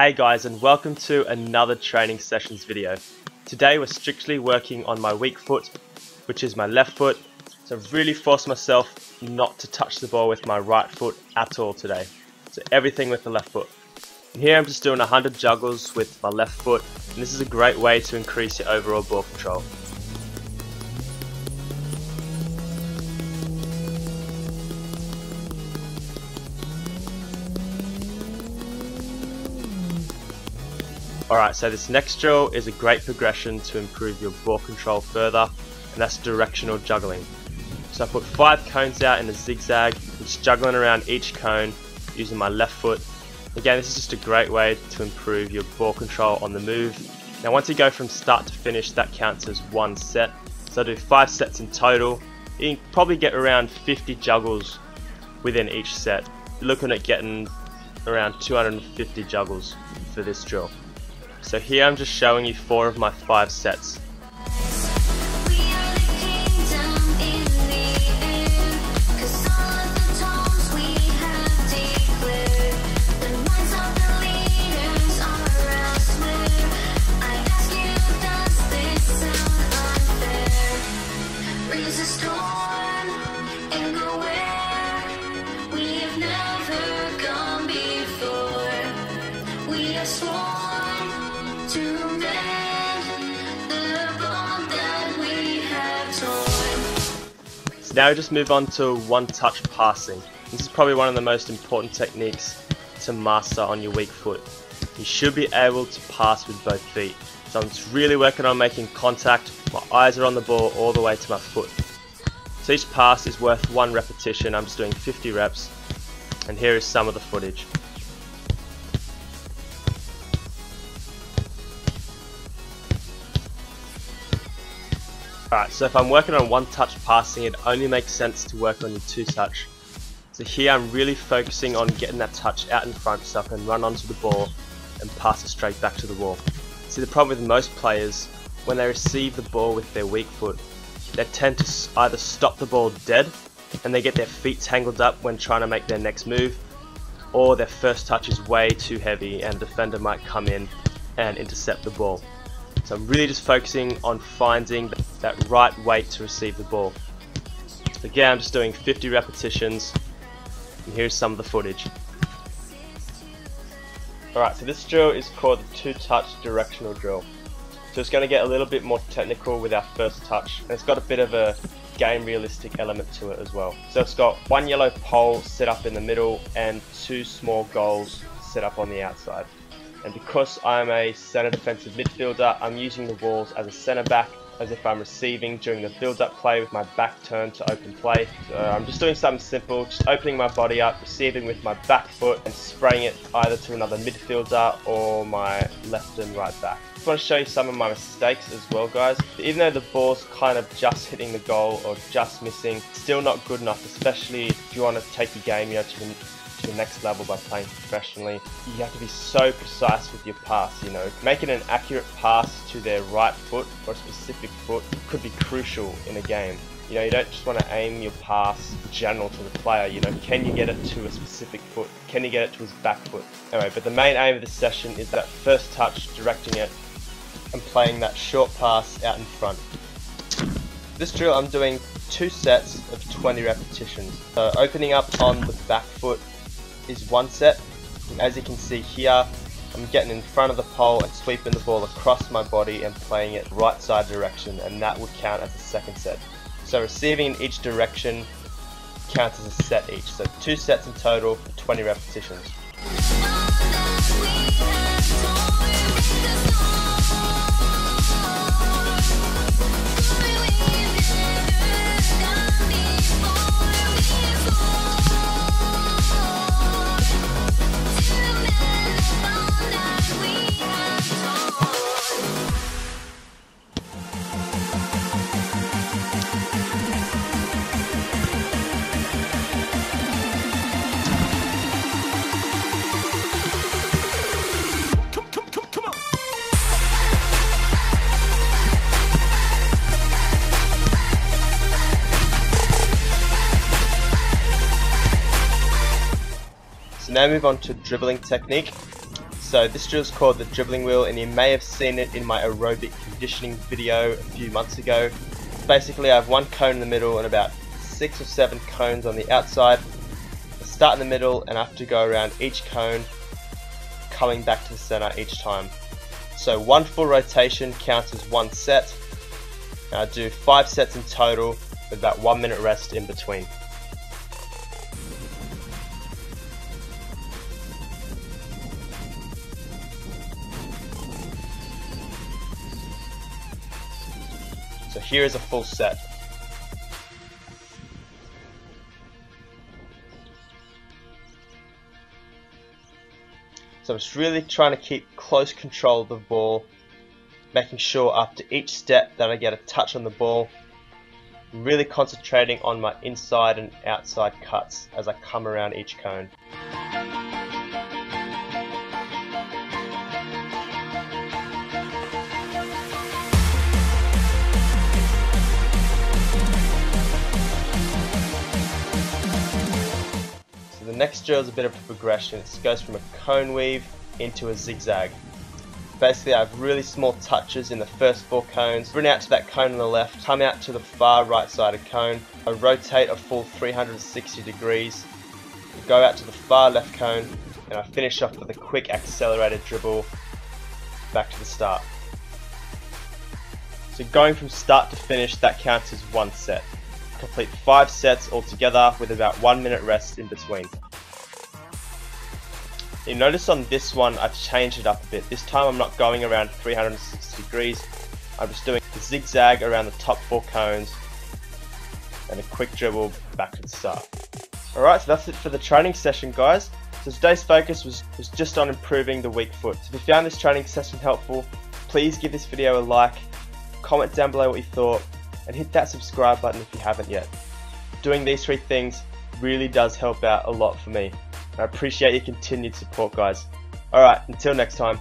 Hey guys, and welcome to another training sessions video. Today we're strictly working on my weak foot, which is my left foot. So I've really forced myself not to touch the ball with my right foot at all today. So everything with the left foot. And here I'm just doing 100 juggles with my left foot, and this is a great way to increase your overall ball control. Alright, so this next drill is a great progression to improve your ball control further, and that's directional juggling. So I put 5 cones out in a zigzag, just juggling around each cone using my left foot. Again, this is just a great way to improve your ball control on the move. Now once you go from start to finish, that counts as one set. So I do 5 sets in total. You can probably get around 50 juggles within each set. You're looking at getting around 250 juggles for this drill. So here I'm just showing you 4 of my 5 sets. So now we just move on to one-touch passing. This is probably one of the most important techniques to master on your weak foot. You should be able to pass with both feet. So I'm just really working on making contact. My eyes are on the ball all the way to my foot. So each pass is worth 1 repetition. I'm just doing 50 reps. And here is some of the footage. Alright, so if I'm working on one-touch passing, it only makes sense to work on your 2-touch. So here I'm really focusing on getting that touch out in front so I can run onto the ball and pass it straight back to the wall. See, the problem with most players, when they receive the ball with their weak foot, they tend to either stop the ball dead and they get their feet tangled up when trying to make their next move, or their first touch is way too heavy and a defender might come in and intercept the ball. So I'm really just focusing on finding that right weight to receive the ball. So again, I'm just doing 50 repetitions, and here's some of the footage. Alright, so this drill is called the 2-touch directional drill. So it's going to get a little bit more technical with our first touch, and it's got a bit of a game realistic element to it as well. So it's got 1 yellow pole set up in the middle and 2 small goals set up on the outside. And because I'm a centre defensive midfielder, I'm using the walls as a centre back, as if I'm receiving during the build-up play with my back turned to open play. So I'm just doing something simple, just opening my body up, receiving with my back foot and spraying it either to another midfielder or my left and right back. I just want to show you some of my mistakes as well, guys. Even though the ball's kind of just hitting the goal or just missing, still not good enough, especially if you want to take your game, to the next level by playing professionally. You have to be so precise with your pass, Making an accurate pass to their right foot or a specific foot could be crucial in a game. You don't just want to aim your pass general to the player, can you get it to a specific foot? Can you get it to his back foot? Anyway, but the main aim of this session is that first touch, directing it and playing that short pass out in front. This drill I'm doing 2 sets of 20 repetitions. So opening up on the back foot is 1 set, and as you can see here, I'm getting in front of the pole and sweeping the ball across my body and playing it right side direction, and that would count as a 2nd set. So receiving in each direction counts as a set each, so 2 sets in total for 20 repetitions. So now move on to dribbling technique. So this drill is called the dribbling wheel, and you may have seen it in my aerobic conditioning video a few months ago. Basically I have one cone in the middle and about 6 or 7 cones on the outside. I start in the middle and I have to go around each cone, coming back to the center each time. So one full rotation counts as one set. And I do 5 sets in total with about 1 minute rest in between. So here is a full set. So I'm just really trying to keep close control of the ball, making sure after each step that I get a touch on the ball. I'm really concentrating on my inside and outside cuts as I come around each cone. The next drill is a bit of a progression. It goes from a cone weave into a zigzag. Basically I have really small touches in the first 4 cones, run out to that cone on the left, come out to the far right sided cone, I rotate a full 360 degrees, go out to the far left cone, and I finish off with a quick accelerated dribble back to the start. So going from start to finish, that counts as one set. Complete 5 sets altogether with about 1 minute rest in between. You notice on this one I've changed it up a bit. This time I'm not going around 360 degrees. I'm just doing a zigzag around the top 4 cones and a quick dribble back to the start. Alright, so that's it for the training session, guys. So today's focus was just on improving the weak foot. So if you found this training session helpful, please give this video a like, comment down below what you thought, and hit that subscribe button if you haven't yet. Doing these 3 things really does help out a lot for me. I appreciate your continued support, guys. Alright, until next time.